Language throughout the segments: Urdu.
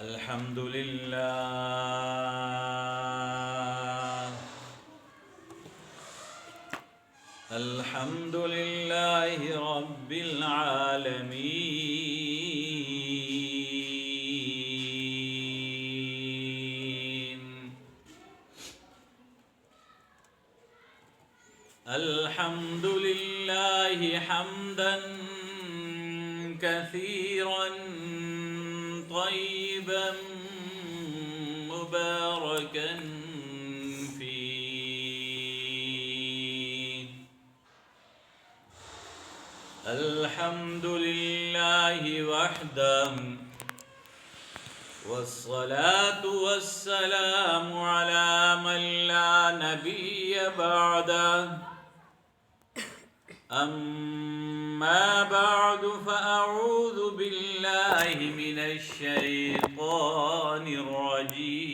الحمد لله الحمد لله رب العالمين الحمد لله حمدا كثيرا طيبا مباركا فيه الحمد لله وحده والصلاة والسلام على من لا نبي بعده أما بعد فأعوذ بالله من الشيطان الرجيم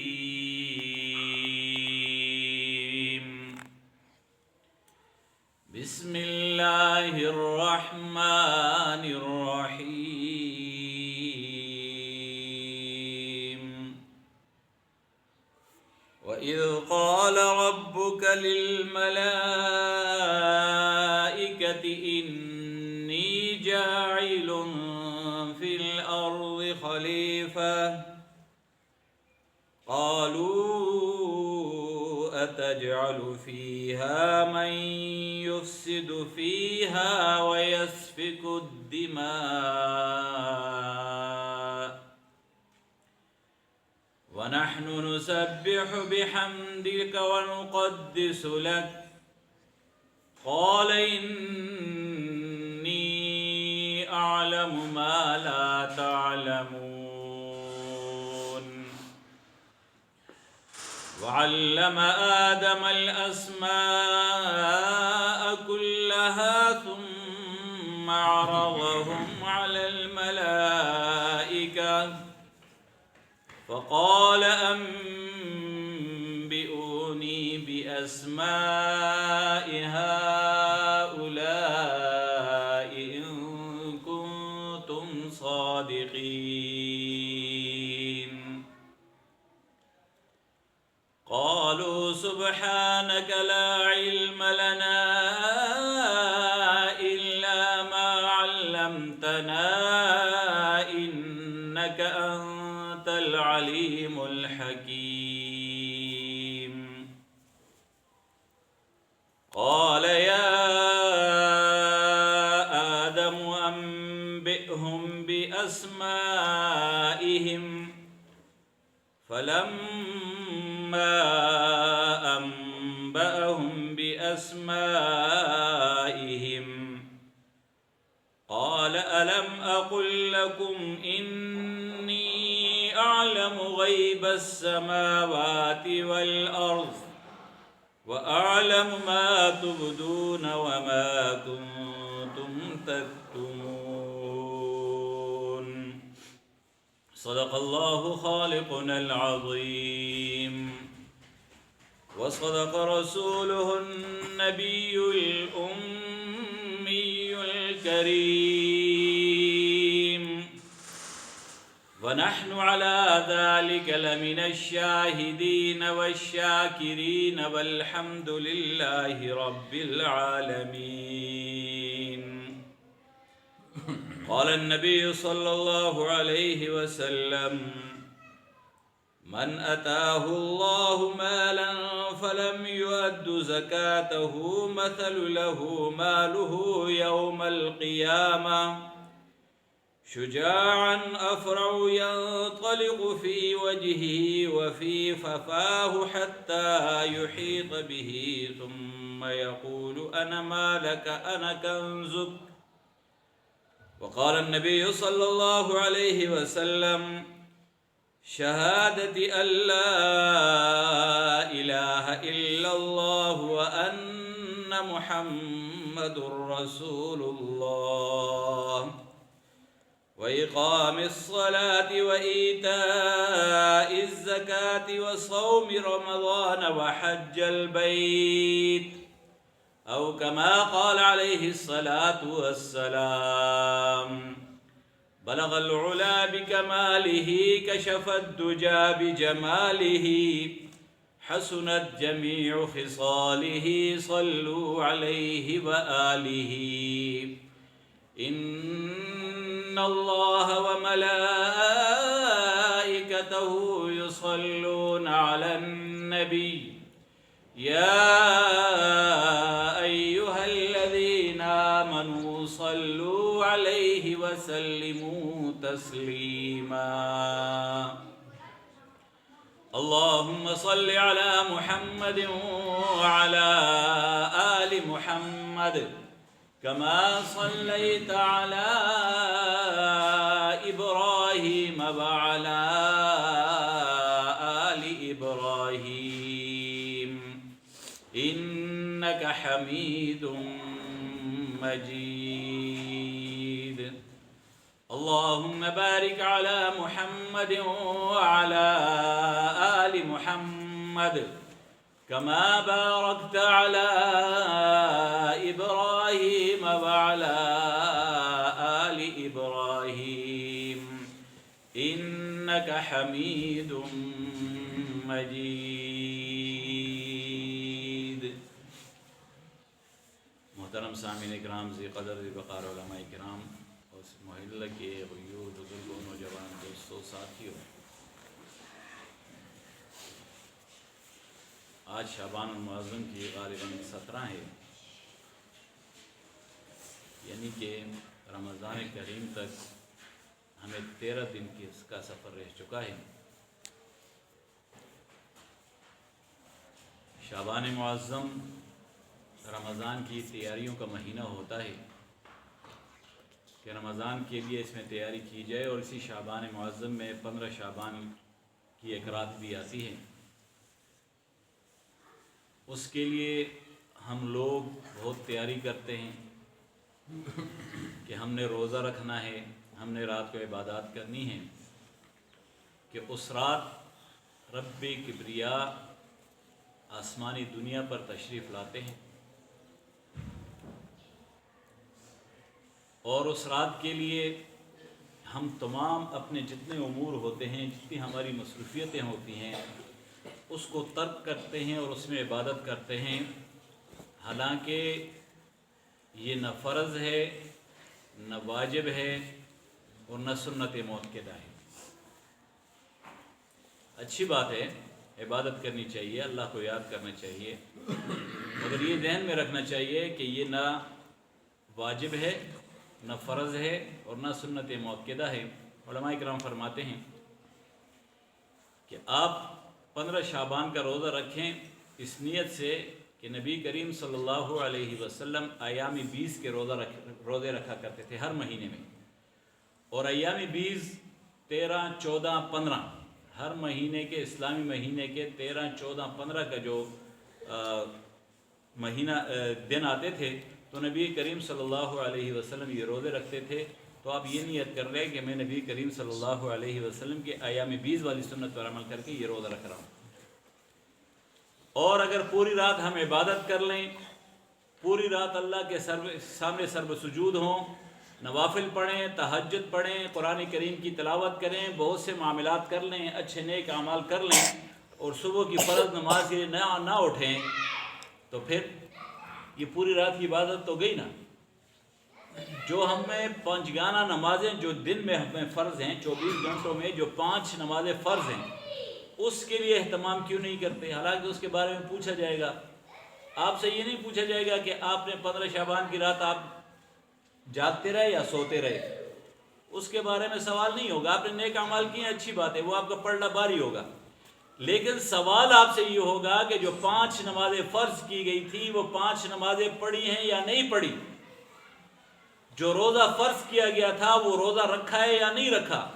بسم الله الرحمن الرحيم وإذ قال ربك للملائكة إني جاعل في الأرض خليفة قالوا أتجعل فيها من يفسد فيها ويسفك الدماء ونحن نسبح بحمدك ونقدس لك قال إني أعلم ما لا تعلمون وعلم آدم الأسماء كلها ثم عرضهم على الملائكة فقال أنبئوني بأسماء هؤلاء إن كنتم صادقين قالوا سبحانك لا علم لنا إلا ما علمتنا إنك أنت العليم الحكيم قال يا آدم أنبئهم بأسمائهم فلما أنبأهم بأسمائهم قال ألم أقل لكم إني أعلم غيب السماوات والأرض وأعلم ما تبدون وما كنتم تكتمون صدق الله خالقنا العظيم وصدق رسوله النبي الأمي الكريم ونحن على ذلك لمن الشاهدين والشاكرين والحمد لله رب العالمين قال النبي صلى الله عليه وسلم من أتاه الله مالا فلم يؤد زكاته مثل له ماله يوم القيامة شجاعا أفرع ينطلق في وجهه وفي ففاه حتى يحيط به ثم يقول أنا مالك أنا كنزك وقال النبي صلى الله عليه وسلم شهادة أن لا إله إلا الله وأن محمد رسول الله وإقام الصلاة وإيتاء الزكاة وصوم رمضان وحج البيت أو كما قال عليه الصلاة والسلام بلغ العلا بكماله كشف الدجى بجماله حسنت جميع خصاله صلوا عليه وآله إن الله وملائكته يصلون على النبي يا أيها الذين آمنوا صلوا عليه وسلموا تسليما اللهم صل على محمد وعلى آل محمد كما صليت على إبراهيم وعلى آل إبراهيم إنك حميد مجيد اللهم بارك على محمد وعلى آل محمد كما باركت على إبراهيم وعلى آل إبراهيم إنك حميد مجيد محترم سامعین اکرام، ذی قدر ذی وقار علماء کرام اور محلہ کے غیور بزرگوں، نوجوان دوستوں، ساتھیوں، آج شعبان المعظم کی غالباً 17 ہے، یعنی کہ رمضان کریم تک ہمیں 13 دن کی اس کا سفر رہ چکا ہے۔ شعبان معظم رمضان کی تیاریوں کا مہینہ ہوتا ہے کہ رمضان کے لیے اس میں تیاری کی جائے، اور اسی شعبان معظم میں 15 شعبان کی ایک رات بھی آتی ہے۔ اس کے لیے ہم لوگ بہت تیاری کرتے ہیں کہ ہم نے روزہ رکھنا ہے، ہم نے رات کو عبادات کرنی ہے کہ اس رات رب کبریا آسمانی دنیا پر تشریف لاتے ہیں، اور اس رات کے لیے ہم تمام اپنے جتنے امور ہوتے ہیں، جتنی ہماری مصروفیتیں ہوتی ہیں، اس کو ترک کرتے ہیں اور اس میں عبادت کرتے ہیں، حالانکہ یہ نہ فرض ہے، نہ واجب ہے، اور نہ سنت مؤکدہ ہے۔ اچھی بات ہے، عبادت کرنی چاہیے، اللہ کو یاد کرنا چاہیے، مگر یہ ذہن میں رکھنا چاہیے کہ یہ نہ واجب ہے، نہ فرض ہے، اور نہ سنت مؤکدہ ہے۔ علماء کرام فرماتے ہیں کہ آپ 15 شعبان کا روزہ رکھیں اس نیت سے کہ نبی کریم صلی اللہ علیہ وسلم ایام 20 کے روزے رکھا کرتے تھے ہر مہینے میں، اور ایام 20 13 14 15 ہر مہینے کے، اسلامی مہینے کے 13 14 15 کا جو مہینہ دن آتے تھے تو نبی کریم صلی اللہ علیہ وسلم یہ روزے رکھتے تھے۔ تو آپ یہ نیت کر رہے ہیں کہ میں نبی کریم صلی اللہ علیہ وسلم کے ایام 20 والی سنت پر عمل کر کے یہ روزہ رکھ رہا ہوں۔ اور اگر پوری رات ہم عبادت کر لیں، پوری رات اللہ کے سامنے سرب سجود ہوں، نوافل پڑھیں، تہجد پڑھیں، قرآن کریم کی تلاوت کریں، بہت سے معاملات کر لیں، اچھے نیک اعمال کر لیں، اور صبح کی فرض نماز کے لیے نہ اٹھیں، تو پھر یہ پوری رات کی عبادت تو گئی نا۔ جو ہمیں 5 گانا نمازیں جو دن میں ہمیں فرض ہیں، 24 گھنٹوں میں جو 5 نمازیں فرض ہیں، اس کے لیے اہتمام کیوں نہیں کرتے؟ حالانکہ اس کے بارے میں پوچھا جائے گا، آپ سے یہ نہیں پوچھا جائے گا کہ آپ نے 15 شعبان کی رات آپ جاگتے رہے یا سوتے رہے، اس کے بارے میں سوال نہیں ہوگا۔ آپ نے نیک اعمال کیے، اچھی بات ہے، وہ آپ کا پڑھنا باری ہوگا، لیکن سوال آپ سے یہ ہوگا کہ جو 5 نمازیں فرض کی گئی تھی وہ 5 نمازیں پڑھی ہیں یا نہیں پڑھی؟ جو روزہ فرض کیا گیا تھا وہ روزہ رکھا ہے یا نہیں رکھا؟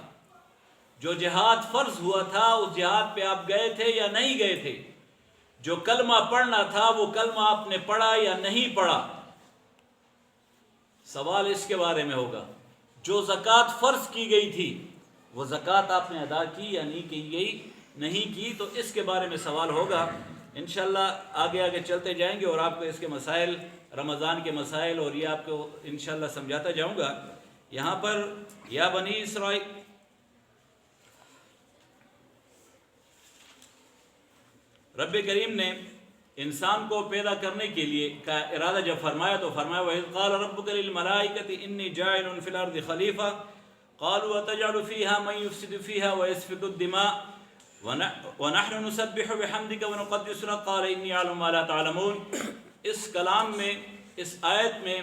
جو جہاد فرض ہوا تھا اس جہاد پہ آپ گئے تھے یا نہیں گئے تھے؟ جو کلمہ پڑھنا تھا وہ کلمہ آپ نے پڑھا یا نہیں پڑھا؟ سوال اس کے بارے میں ہوگا۔ جو زکوٰۃ فرض کی گئی تھی وہ زکوٰۃ آپ نے ادا کی یا نہیں کی گئی؟ نہیں کی، تو اس کے بارے میں سوال ہوگا۔ انشاءاللہ آگے چلتے جائیں گے اور آپ کو اس کے مسائل، رمضان کے مسائل، اور یہ آپ کو انشاءاللہ سمجھاتا جاؤں گا۔ یہاں پر یا بنی اسرائیل، رب کریم نے انسان کو پیدا کرنے کے لیے کا ارادہ جب فرمایا تو فرمایا وَإِذْ قَالَ رَبُّكَ لِلْمَلَائِكَةِ إِنِّي جَاعِلٌ فِي الْأَرْضِ خَلِيفَةً قَالُوا أَتَجْعَلُ فِيهَا مَن يُفْسِدُ فِيهَا وَيَسْفِكُ الدِّمَاءَ وَنَحْنُ نُسَبِّحُ بِحَمْدِكَ وَنُقَدِّسُ لَكَ قَالَ إِنِّي أَعْلَمُ مَا لَا تَعْلَمُونَ۔ اس کلام میں، اس آیت میں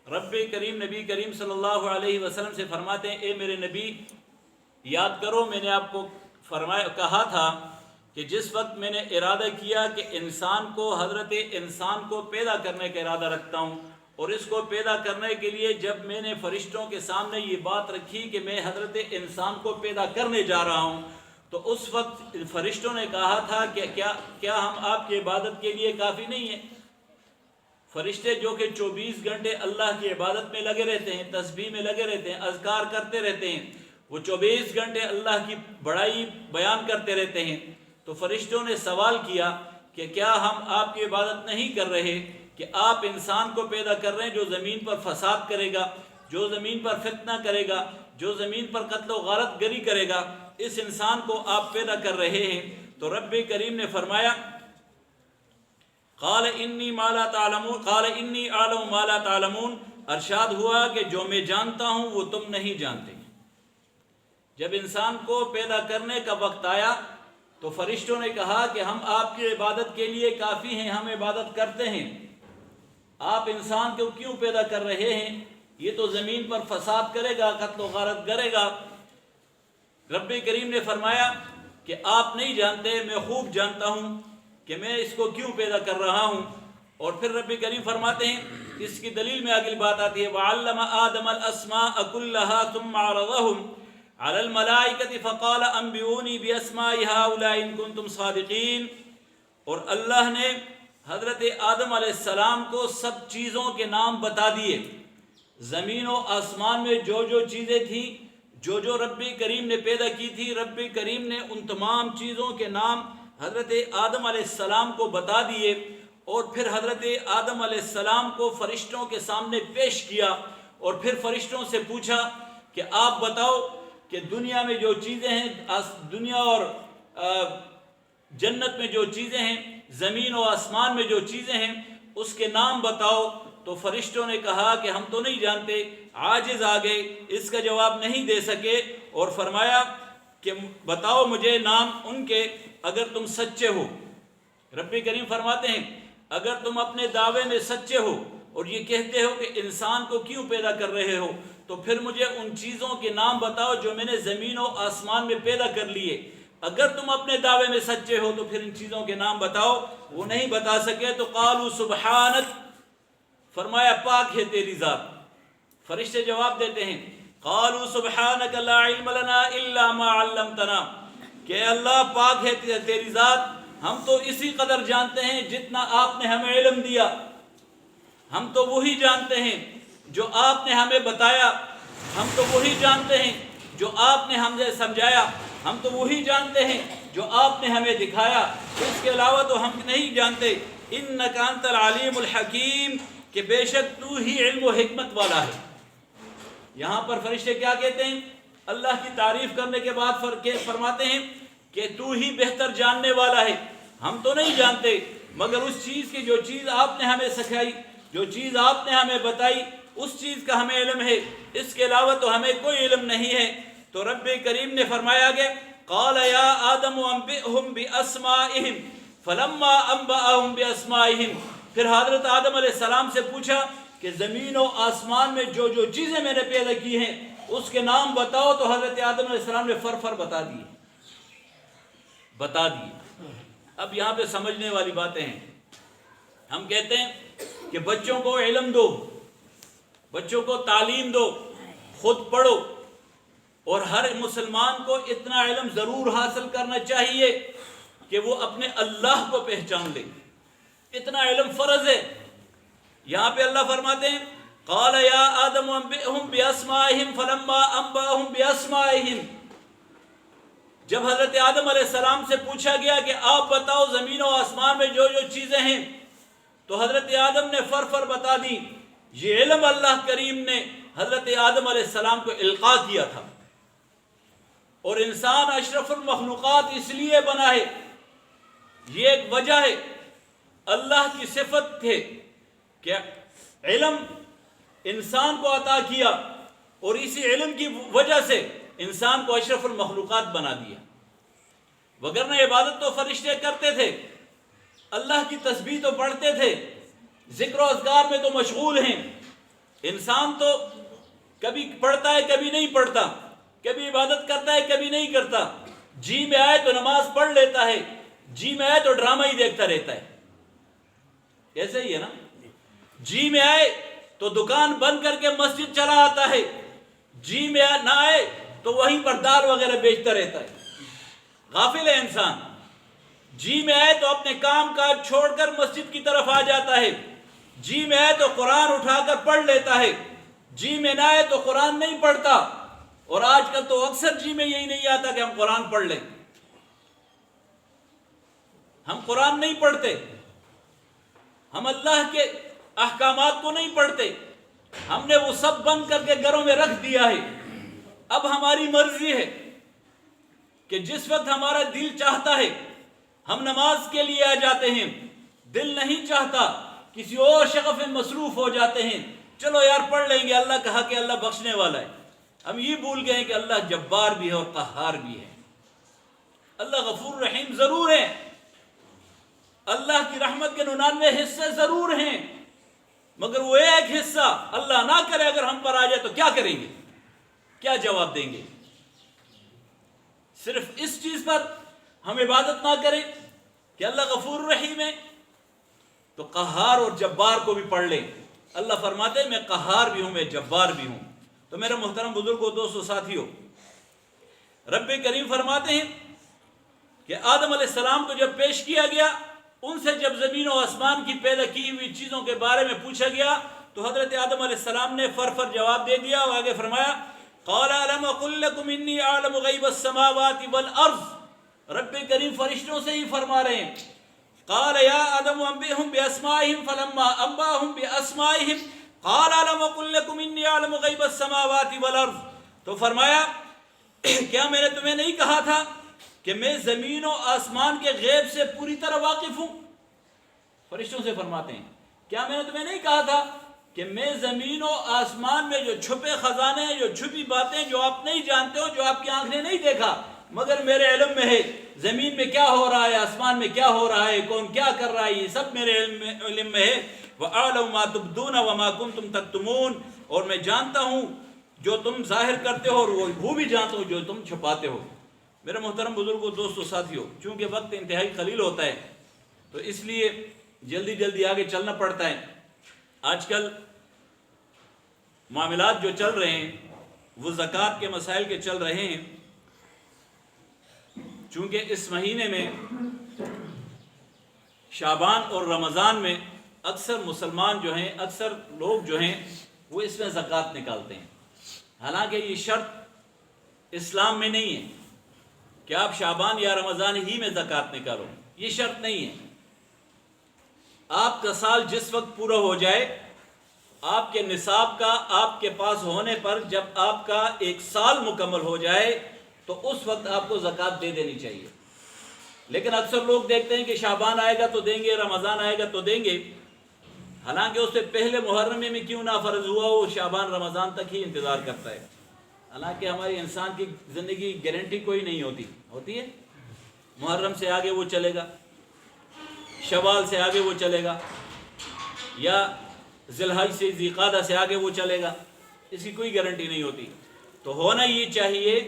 رب کریم نبی کریم صلی اللہ علیہ وسلم سے فرماتے ہیں اے میرے نبی، یاد کرو میں نے آپ کو کہا تھا کہ جس وقت میں نے ارادہ کیا کہ انسان کو، حضرت انسان کو پیدا کرنے کا ارادہ رکھتا ہوں، اور اس کو پیدا کرنے کے لیے جب میں نے فرشتوں کے سامنے یہ بات رکھی کہ میں حضرت انسان کو پیدا کرنے جا رہا ہوں، تو اس وقت فرشتوں نے کہا تھا کہ کیا ہم آپ کی عبادت کے لیے کافی نہیں ہیں؟ فرشتے جو کہ 24 گھنٹے اللہ کی عبادت میں لگے رہتے ہیں، تسبیح میں لگے رہتے ہیں، اذکار کرتے رہتے ہیں، وہ 24 گھنٹے اللہ کی بڑائی بیان کرتے رہتے ہیں، تو فرشتوں نے سوال کیا کہ کیا ہم آپ کی عبادت نہیں کر رہے کہ آپ انسان کو پیدا کر رہے ہیں جو زمین پر فساد کرے گا، جو زمین پر فتنہ کرے گا، جو زمین پر قتل و غارت گری کرے گا، اس انسان کو آپ پیدا کر رہے ہیں؟ تو رب کریم نے فرمایا قال انی ما لا تعلمون، قال انی اعلم ما لا تعلمون، ارشاد ہوا کہ جو میں جانتا ہوں وہ تم نہیں جانتے۔ جب انسان کو پیدا کرنے کا وقت آیا تو فرشتوں نے کہا کہ ہم آپ کی عبادت کے لیے کافی ہیں، ہم عبادت کرتے ہیں، آپ انسان کو کیوں پیدا کر رہے ہیں؟ یہ تو زمین پر فساد کرے گا، قتل و غارت کرے گا۔ رب کریم نے فرمایا کہ آپ نہیں جانتے، میں خوب جانتا ہوں کہ میں اس کو کیوں پیدا کر رہا ہوں۔ اور پھر رب کریم فرماتے ہیں، اس کی دلیل میں اگلی بات آتی ہے وَعَلَّمَ آدَمَ الْأَسْمَاءَ كُلَّهَا ثُمَّ عَرَضَهُمْ عَلَى الْمَلَائِكَةِ فَقَالَ أَنْبِئُونِي بِأَسْمَاءِ هَؤُلَاءِ إِن كُنتُمْ صَادِقِينَ۔ اور اللہ نے حضرت آدم علیہ السلام کو سب چیزوں کے نام بتا دیے، زمین و آسمان میں جو جو چیزیں تھیں، جو جو رب کریم نے پیدا کی تھی، رب کریم نے ان تمام چیزوں کے نام حضرت آدم علیہ السلام کو بتا دیے، اور پھر حضرت آدم علیہ السلام کو فرشتوں کے سامنے پیش کیا، اور پھر فرشتوں سے پوچھا کہ آپ بتاؤ کہ دنیا میں جو چیزیں ہیں، دنیا اور جنت میں جو چیزیں ہیں، زمین و آسمان میں جو چیزیں ہیں، اس کے نام بتاؤ۔ تو فرشتوں نے کہا کہ ہم تو نہیں جانتے، عاجز آ گئے، اس کا جواب نہیں دے سکے، اور فرمایا کہ بتاؤ مجھے نام ان کے اگر تم سچے ہو۔ رب کریم فرماتے ہیں اگر تم اپنے دعوے میں سچے ہو اور یہ کہتے ہو کہ انسان کو کیوں پیدا کر رہے ہو، تو پھر مجھے ان چیزوں کے نام بتاؤ جو میں نے زمین و آسمان میں پیدا کر لیے۔ اگر تم اپنے دعوے میں سچے ہو تو پھر ان چیزوں کے نام بتاؤ۔ وہ نہیں بتا سکے تو قالوا سبحانک، فرمایا پاک ہے تیری ذات۔ فرشتے جواب دیتے ہیں قالوا سبحانک لا علم لنا الا ما علمتنا، کہ اللہ پاک ہے تیری ذات، ہم تو اسی قدر جانتے ہیں جتنا آپ نے ہمیں علم دیا، ہم تو وہی جانتے ہیں جو آپ نے ہمیں بتایا، ہم تو وہی جانتے ہیں جو آپ نے ہمیں سمجھایا، ہم تو وہی جانتے ہیں جو آپ نے ہمیں دکھایا، اس کے علاوہ تو ہم نہیں جانتے۔ انک انت العلیم الحکیم، کہ بے شک تو ہی علم و حکمت والا ہے۔ یہاں پر فرشتے کیا کہتے ہیں؟ اللہ کی تعریف کرنے کے بعد فرماتے ہیں کہ تو ہی بہتر جاننے والا ہے، ہم تو نہیں جانتے مگر اس چیز کی جو چیز آپ نے ہمیں سکھائی، جو چیز آپ نے ہمیں بتائی، اس چیز کا ہمیں علم ہے، اس کے علاوہ تو ہمیں کوئی علم نہیں ہے۔ تو رب کریم نے فرمایا کہ قال یا آدم انبئهم باسمائهم فلما انبأهم باسمائهم، پھر حضرت آدم علیہ السلام سے پوچھا کہ زمین و آسمان میں جو جو چیزیں میں نے پیدا کی ہیں اس کے نام بتاؤ، تو حضرت آدم علیہ السلام نے فر بتا دی۔ اب یہاں پہ سمجھنے والی باتیں ہیں۔ ہم کہتے ہیں کہ بچوں کو علم دو، بچوں کو تعلیم دو، خود پڑھو، اور ہر مسلمان کو اتنا علم ضرور حاصل کرنا چاہیے کہ وہ اپنے اللہ کو پہچان لے، اتنا علم فرض ہے۔ یہاں پہ اللہ فرماتے ہیں قال یا آدم انبئهم باسمائهم فلما انبأهم باسمائهم، جب حضرت آدم علیہ السلام سے پوچھا گیا کہ آپ بتاؤ زمین و آسمان میں جو جو چیزیں ہیں، تو حضرت آدم نے فر بتا دی۔ یہ علم اللہ کریم نے حضرت آدم علیہ السلام کو القاء کیا تھا، اور انسان اشرف المخلوقات اس لیے بنا ہے، یہ ایک وجہ ہے، اللہ کی صفت ہے کہ علم انسان کو عطا کیا، اور اسی علم کی وجہ سے انسان کو اشرف المخلوقات بنا دیا۔ وگرنہ عبادت تو فرشتے کرتے تھے، اللہ کی تسبیح تو پڑھتے تھے، ذکر و اذکار میں تو مشغول ہیں، انسان تو کبھی پڑھتا ہے کبھی نہیں پڑھتا، کبھی عبادت کرتا ہے کبھی نہیں کرتا، جی میں آئے تو نماز پڑھ لیتا ہے، جی میں آئے تو ڈرامہ ہی دیکھتا رہتا ہے۔ ایسے ہی ہے نا، جی میں آئے تو دکان بند کر کے مسجد چلا آتا ہے، جی میں نہ آئے تو وہیں پر دال وغیرہ بیچتا رہتا ہے۔ غافل ہے انسان، جی میں آئے تو اپنے کام کاج چھوڑ کر مسجد کی طرف آ جاتا ہے، جی میں آئے تو قرآن اٹھا کر پڑھ لیتا ہے، جی میں نہ آئے تو قرآن نہیں پڑھتا۔ اور آج کل تو اکثر جی میں یہی نہیں آتا کہ ہم قرآن پڑھ لیں، ہم قرآن نہیں پڑھتے، ہم اللہ کے احکامات کو نہیں پڑھتے، ہم نے وہ سب بند کر کے گھروں میں رکھ دیا ہے۔ اب ہماری مرضی ہے کہ جس وقت ہمارا دل چاہتا ہے ہم نماز کے لیے آ جاتے ہیں، دل نہیں چاہتا کسی اور شغف میں مصروف ہو جاتے ہیں، چلو یار پڑھ لیں گے، اللہ کہا کہ اللہ بخشنے والا ہے۔ ہم یہ بھول گئے کہ اللہ جبار بھی ہے اور قہار بھی ہے، اللہ غفور رحیم ضرور ہے، اللہ کی رحمت کے 99 حصے ضرور ہیں، مگر وہ ایک حصہ اللہ نہ کرے اگر ہم پر آ جائے تو کیا کریں گے، کیا جواب دیں گے؟ صرف اس چیز پر ہم عبادت نہ کریں کہ اللہ غفور رحیم ہے، تو قہار اور جبار کو بھی پڑھ لیں۔ اللہ فرماتے ہیں میں قہار بھی ہوں، میں جبار بھی ہوں۔ تو میرے محترم بزرگوں، دوستو، ساتھیوں، رب کریم فرماتے ہیں کہ آدم علیہ السلام کو جب پیش کیا گیا، ان سے جب زمین و آسمان کی پیدا کی ہوئی چیزوں کے بارے میں پوچھا گیا تو حضرت آدم علیہ السلام نے فر جواب دے دیا، اور آگے فرمایا قال الم اقل لكم انی اعلم غیب السماوات والارض۔ رب کریم فرشتوں سے ہی فرما رہے ہیں، قال یا آدم انبئهم باسمائهم فلما انباهم باسمائهم قال الم اقل لكم انی اعلم غیب السماوات والارض۔ تو فرمایا کیا میں نے تمہیں نہیں کہا تھا کہ میں زمین و آسمان کے غیب سے پوری طرح واقف ہوں؟ فرشتوں سے فرماتے ہیں کیا میں نے تمہیں نہیں کہا تھا کہ میں زمین و آسمان میں جو چھپے خزانے ہیں، جو چھپی باتیں جو آپ نہیں جانتے ہو، جو آپ کی آنکھ نے نہیں دیکھا مگر میرے علم میں ہے، زمین میں کیا ہو رہا ہے، آسمان میں کیا ہو رہا ہے، کون کیا کر رہا ہے، یہ سب میرے علم میں ہے۔ وَأَعْلَمُ مَا تُبْدُونَ وَمَا كُنْتُمْ تَكْتُمُونَ، اور میں جانتا ہوں جو تم ظاہر کرتے ہو اور وہ بھی جانتا ہوں جو تم چھپاتے ہو۔ میرے محترم بزرگوں، دوستو، ساتھیوں، چونکہ وقت انتہائی قلیل ہوتا ہے تو اس لیے جلدی جلدی آگے چلنا پڑتا ہے۔ آج کل معاملات جو چل رہے ہیں وہ زکوٰۃ کے مسائل کے چل رہے ہیں، چونکہ اس مہینے میں شعبان اور رمضان میں اکثر مسلمان جو ہیں، اکثر لوگ جو ہیں وہ اس میں زکوٰۃ نکالتے ہیں، حالانکہ یہ شرط اسلام میں نہیں ہے کہ آپ شعبان یا رمضان ہی میں زکوٰۃ نکالو، یہ شرط نہیں ہے۔ آپ کا سال جس وقت پورا ہو جائے، آپ کے نصاب کا آپ کے پاس ہونے پر جب آپ کا 1 سال مکمل ہو جائے تو اس وقت آپ کو زکوٰۃ دے دینی چاہیے۔ لیکن اکثر لوگ دیکھتے ہیں کہ شعبان آئے گا تو دیں گے، رمضان آئے گا تو دیں گے، حالانکہ اس سے پہلے محرم میں کیوں نہ فرض ہوا وہ شعبان رمضان تک ہی انتظار کرتا ہے۔ حالانکہ ہماری انسان کی زندگی کی گارنٹی کوئی نہیں ہوتی ہے، محرم سے آگے وہ چلے گا، شوال سے آگے وہ چلے گا، یا ذی الحج سے ذی قعدہ سے آگے وہ چلے گا، اس کی کوئی گارنٹی نہیں ہوتی۔ تو ہونا یہ چاہیے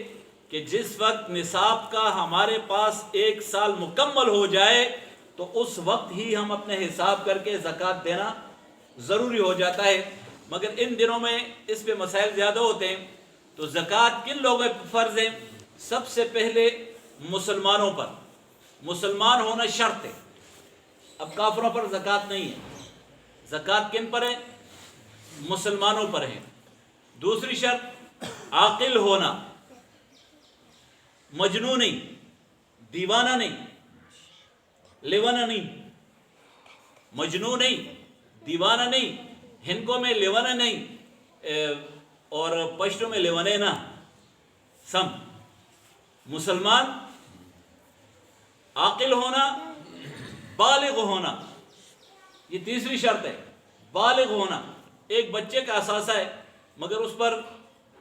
کہ جس وقت نصاب کا ہمارے پاس 1 سال مکمل ہو جائے تو اس وقت ہی ہم اپنے حساب کر کے زکوٰۃ دینا ضروری ہو جاتا ہے، مگر ان دنوں میں اس پہ مسائل زیادہ ہوتے ہیں۔ تو زکوٰۃ کن لوگوں پر فرض ہے؟ سب سے پہلے مسلمانوں پر، مسلمان ہونا شرط ہے، اب کافروں پر زکوٰۃ نہیں ہے۔ زکوٰۃ کن پر ہے؟ مسلمانوں پر ہے۔ دوسری شرط عاقل ہونا، مجنون نہیں، دیوانہ نہیں، لیوانہ نہیں، مجنون نہیں، دیوانہ نہیں، ہندکوں میں لیوانہ نہیں، اور پشتو میں لیونے نا سم مسلمان عاقل ہونا، بالغ ہونا، یہ تیسری شرط ہے، بالغ ہونا۔ ایک بچے کا اثاثہ ہے مگر اس پر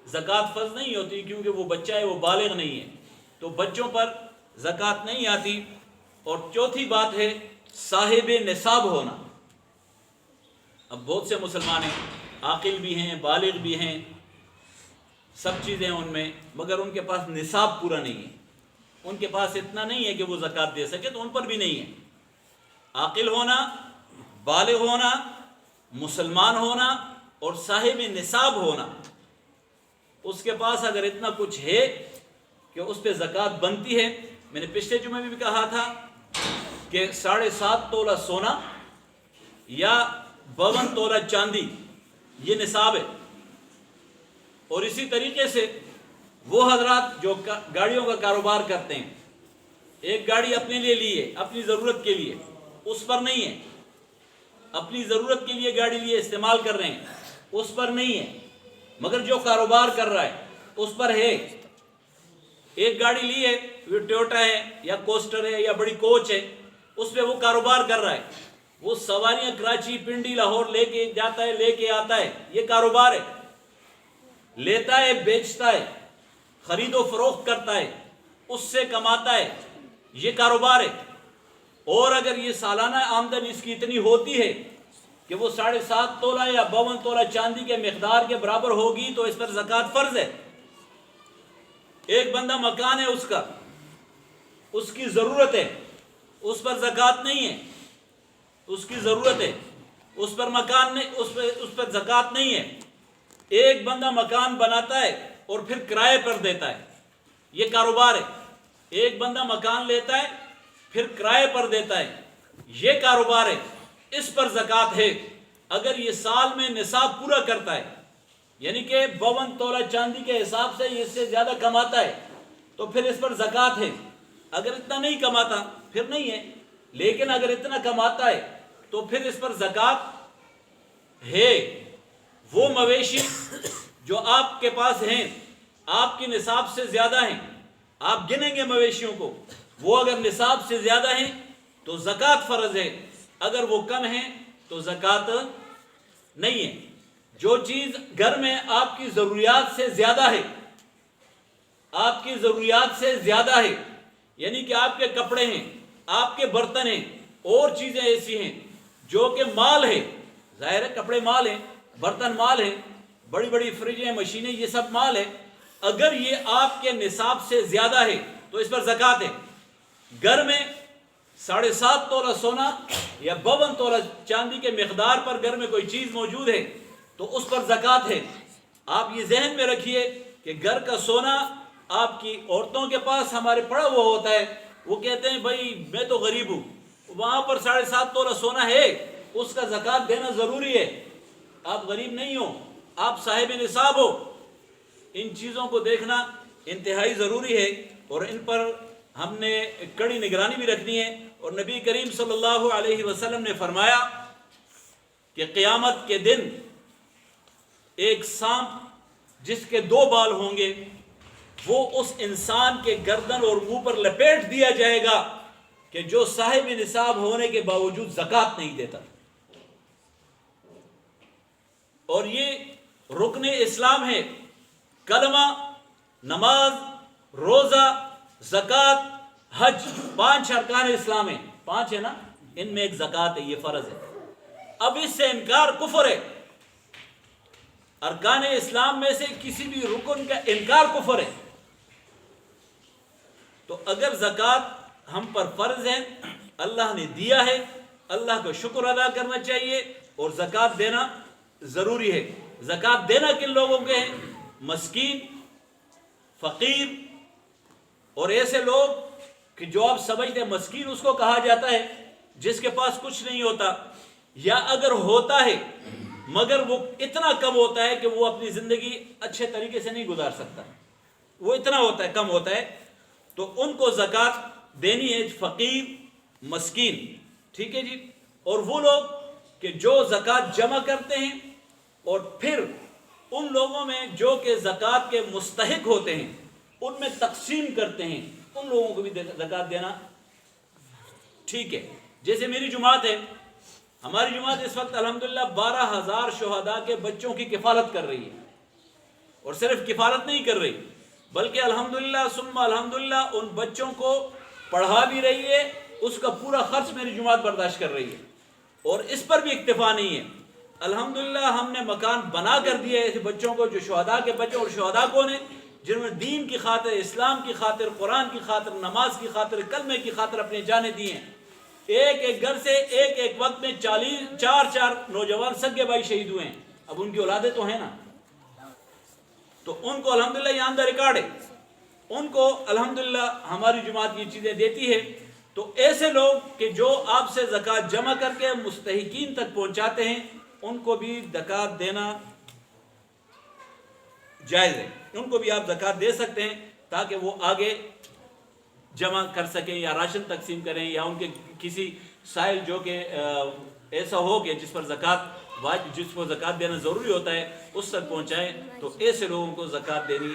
زکوٰۃ فرض نہیں ہوتی کیونکہ وہ بچہ ہے، وہ بالغ نہیں ہے، تو بچوں پر زکوٰۃ نہیں آتی۔ اور چوتھی بات ہے صاحب نصاب ہونا۔ اب بہت سے مسلمان ہیں، عاقل بھی ہیں، بالغ بھی ہیں، سب چیزیں ان میں، مگر ان کے پاس نصاب پورا نہیں ہے، ان کے پاس اتنا نہیں ہے کہ وہ زکوٰۃ دے سکے، تو ان پر بھی نہیں ہے۔ عاقل ہونا، بالغ ہونا، مسلمان ہونا اور صاحب نصاب ہونا، اس کے پاس اگر اتنا کچھ ہے کہ اس پہ زکوٰۃ بنتی ہے۔ میں نے پچھلے جمعے میں بھی کہا تھا کہ 7.5 تولہ سونا یا 52 تولہ چاندی یہ نصاب ہے۔ اور اسی طریقے سے وہ حضرات جو گاڑیوں کا کاروبار کرتے ہیں، ایک گاڑی اپنے لیے لی ہے، اپنی ضرورت کے لیے، اس پر نہیں ہے، اپنی ضرورت کے لیے گاڑی لیے استعمال کر رہے ہیں، اس پر نہیں ہے، مگر جو کاروبار کر رہا ہے اس پر ہے۔ ایک گاڑی لی ہے، وہ ٹویوٹا ہے یا کوسٹر ہے یا بڑی کوچ ہے، اس پہ وہ کاروبار کر رہا ہے، وہ سواریاں کراچی، پنڈی، لاہور لے کے جاتا ہے، لے کے آتا ہے، یہ کاروبار ہے، لیتا ہے، بیچتا ہے، خرید و فروخت کرتا ہے، اس سے کماتا ہے، یہ کاروبار ہے۔ اور اگر یہ سالانہ آمدن اس کی اتنی ہوتی ہے کہ وہ 7.5 تولہ یا 52 تولہ چاندی کے مقدار کے برابر ہوگی تو اس پر زکوٰۃ فرض ہے۔ ایک بندہ مکان ہے اس کا، اس کی ضرورت ہے، اس پر زکوٰۃ نہیں ہے، اس کی ضرورت ہے، اس پر مکان نہیں، اس پر زکوٰۃ نہیں ہے۔ ایک بندہ مکان بناتا ہے اور پھر کرائے پر دیتا ہے، یہ کاروبار ہے۔ ایک بندہ مکان لیتا ہے پھر کرائے پر دیتا ہے، یہ کاروبار ہے، اس پر زکوٰۃ ہے۔ اگر یہ سال میں نصاب پورا کرتا ہے، یعنی کہ 52 تولہ چاندی کے حساب سے اس سے زیادہ کماتا ہے تو پھر اس پر زکوٰۃ ہے۔ اگر اتنا نہیں کماتا پھر نہیں ہے، لیکن اگر اتنا کماتا ہے تو پھر اس پر زکوٰۃ ہے۔ وہ مویشی جو آپ کے پاس ہیں، آپ کی نصاب سے زیادہ ہیں، آپ گنیں گے مویشیوں کو، وہ اگر نصاب سے زیادہ ہیں تو زکوٰۃ فرض ہے، اگر وہ کم ہیں تو زکوٰۃ نہیں ہے۔ جو چیز گھر میں آپ کی ضروریات سے زیادہ ہے، آپ کی ضروریات سے زیادہ ہے، یعنی کہ آپ کے کپڑے ہیں، آپ کے برتن ہیں، اور چیزیں ایسی ہیں جو کہ مال ہے، ظاہر ہے کپڑے مال ہیں، برتن مال ہیں، بڑی بڑی فریجیں، مشینیں، یہ سب مال ہے، اگر یہ آپ کے نصاب سے زیادہ ہے تو اس پر زکوٰۃ ہے۔ گھر میں 7.5 تولہ سونا یا 52 تولہ چاندی کے مقدار پر گھر میں کوئی چیز موجود ہے تو اس پر زکوٰۃ ہے۔ آپ یہ ذہن میں رکھیے کہ گھر کا سونا آپ کی عورتوں کے پاس ہمارے پڑا ہوا ہوتا ہے، وہ کہتے ہیں بھائی میں تو غریب ہوں، وہاں پر 7.5 تولہ سونا ہے، اس کا زکوٰۃ دینا ضروری ہے۔ آپ غریب نہیں ہو، آپ صاحب نصاب ہو۔ ان چیزوں کو دیکھنا انتہائی ضروری ہے اور ان پر ہم نے کڑی نگرانی بھی رکھنی ہے۔ اور نبی کریم صلی اللہ علیہ وسلم نے فرمایا کہ قیامت کے دن ایک سانپ جس کے 2 بال ہوں گے وہ اس انسان کے گردن اور منہ پر لپیٹ دیا جائے گا کہ جو صاحب نصاب ہونے کے باوجود زکوٰۃ نہیں دیتا۔ اور یہ رکن اسلام ہے، کلمہ، نماز، روزہ، زکوٰۃ، حج، 5 ارکان اسلام ہیں، 5 ہے نا، ان میں ایک زکوٰۃ ہے، یہ فرض ہے۔ اب اس سے انکار کفر ہے، ارکان اسلام میں سے کسی بھی رکن کا انکار کفر ہے۔ تو اگر زکوٰۃ ہم پر فرض ہے، اللہ نے دیا ہے، اللہ کا شکر ادا کرنا چاہیے اور زکوٰۃ دینا ضروری ہے۔ زکوٰۃ دینا کن لوگوں کے ہیں؟ مسکین، فقیر اور ایسے لوگ کہ جو آپ سمجھتے ہیں مسکین اس کو کہا جاتا ہے جس کے پاس کچھ نہیں ہوتا، یا اگر ہوتا ہے مگر وہ اتنا کم ہوتا ہے کہ وہ اپنی زندگی اچھے طریقے سے نہیں گزار سکتا، وہ اتنا ہوتا ہے، کم ہوتا ہے، تو ان کو زکوٰۃ دینی ہے، فقیر، مسکین، ٹھیک ہے جی۔ اور وہ لوگ کہ جو زکوٰۃ جمع کرتے ہیں اور پھر ان لوگوں میں جو کہ زکوٰۃ کے مستحق ہوتے ہیں ان میں تقسیم کرتے ہیں، ان لوگوں کو بھی زکوٰۃ دینا ٹھیک ہے۔ جیسے میری جماعت ہے، ہماری جماعت اس وقت الحمدللہ 12,000 شہداء کے بچوں کی کفالت کر رہی ہے، اور صرف کفالت نہیں کر رہی بلکہ الحمدللہ ثم الحمدللہ ان بچوں کو پڑھا بھی رہی ہے، اس کا پورا خرچ میری جماعت برداشت کر رہی ہے۔ اور اس پر بھی اکتفا نہیں ہے، الحمدللہ ہم نے مکان بنا کر دیا ایسے بچوں کو جو شہداء کے بچے، اور شہداء کون ہیں؟ جنہوں نے دین کی خاطر، اسلام کی خاطر، قرآن کی خاطر، نماز کی خاطر، کلمے کی خاطر اپنی جانیں دی ہیں۔ ایک ایک گھر سے ایک ایک وقت میں 4 نوجوان سگے بھائی شہید ہوئے ہیں، اب ان کی اولادیں تو ہیں نا، تو ان کو الحمدللہ یہ آن دا ریکارڈ ہے، ان کو الحمدللہ ہماری جماعت یہ چیزیں دیتی ہے۔ تو ایسے لوگ کہ جو آپ سے زکوٰۃ جمع کر کے مستحقین تک پہنچاتے ہیں، ان کو بھی زکوٰۃ دینا جائز ہے، ان کو بھی آپ زکوٰۃ دے سکتے ہیں تاکہ وہ آگے جمع کر سکیں یا راشن تقسیم کریں، یا ان کے کسی سائل جو کہ ایسا ہو کہ جس پر جس کو زکوٰۃ دینا ضروری ہوتا ہے اس تک پہنچائیں۔ تو ایسے لوگوں کو زکوٰۃ دینی،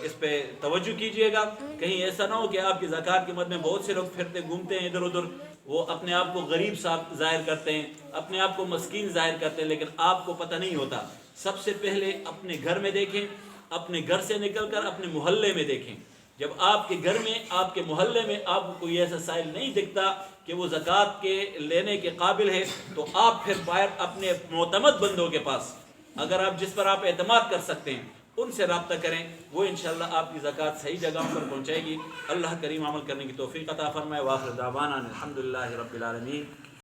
اس پہ توجہ کیجئے گا، کہیں ایسا نہ ہو کہ آپ کی زکوٰۃ کے مد میں بہت سے لوگ پھرتے گھومتے ہیں ادھر ادھر، وہ اپنے آپ کو غریب ظاہر کرتے ہیں، اپنے آپ کو مسکین ظاہر کرتے ہیں، لیکن آپ کو پتہ نہیں ہوتا۔ سب سے پہلے اپنے گھر میں دیکھیں، اپنے گھر سے نکل کر اپنے محلے میں دیکھیں۔ جب آپ کے گھر میں، آپ کے محلے میں آپ کو کوئی ایسا سائل نہیں دکھتا کہ وہ زکوٰۃ کے لینے کے قابل ہے، تو آپ پھر باہر اپنے معتمد بندوں کے پاس، اگر آپ جس پر آپ اعتماد کر سکتے ہیں ان سے رابطہ کریں، وہ انشاءاللہ آپ کی زکوٰۃ صحیح جگہوں پر پہنچائے گی۔ اللہ کریم عمل کرنے کی توفیق عطا فرمائے۔ وآخر دعوانا الحمدللہ رب العالمین۔